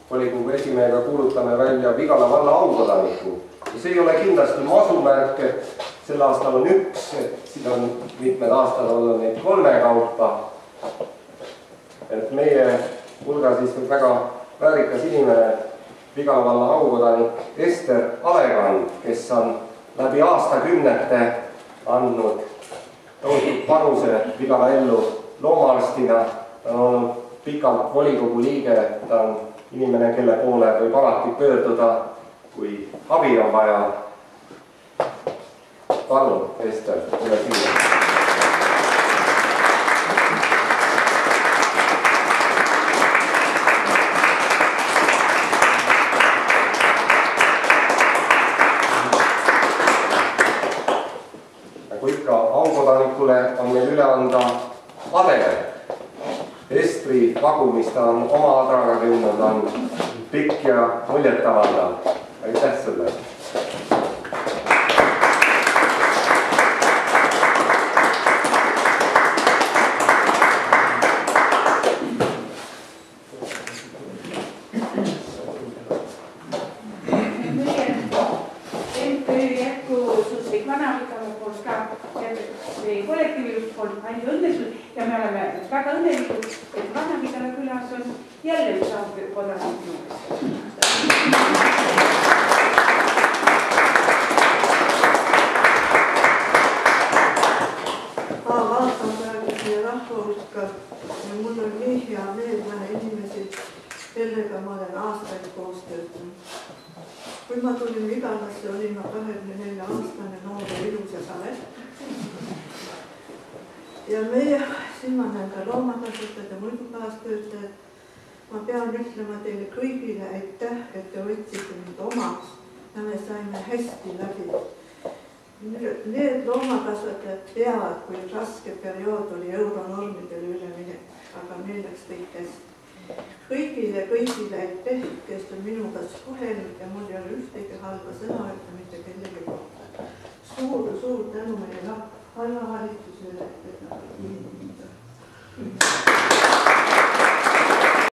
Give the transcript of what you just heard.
volikogu esimehega kuulutame välja Vigala valla aukodaniku. Ja see ei ole kindlasti masumärk, et sel aastal on üks, et siin on mitmed aastad olnud neid 3 kaupa. Et meie hulgas istub väga väärikas inimene, Vigala valla aukodanik Ester Alekand, kes on läbi aastakümnete andnud tohutut panuse Vigala ellu loomaarstina. Ta on olnud pikalt volikogu liige, ta on inimene, kelle poole võib alati pöörduda, kui abi on vaja. Palun, Ester, tule siia. Nagu ikka aukodanikule on meil üle anda ade. Estri vagu, mis ta on oma adraga kümnud, on pikk ja muljetavaldav. Aitäh sulle! Kollektiivil poolt palju õnnestud ja me oleme väga õnnelikud, et Vana-Vigala külas on jälle üks aukodanik juures. Ma vaatan praegu siia rahva hulka ja mul on nii hea meel näha inimesi, kellega ma olen aastaid koos töötanud. Kui ma tulin Vigalasse, olin ma 24-aastane noor ja ilus ja kale. Ja meie, siin ma näen ka loomakasvatajad ja muidu kaastöötajad. Ma pean ütlema teile kõigile aitäh, et te võtsite mind omaks ja me saime hästi läbi. Need loomakasvatajad teavad, kui raske periood oli euronormidele üleminek, aga meil läks kõik hästi. Kõigile aitäh, kes on minuga suhelnud ja mul ei ole ühtegi halba sõna öelda mitte kellegi kohta. Suur tänu meie vallavalitsusele, et nad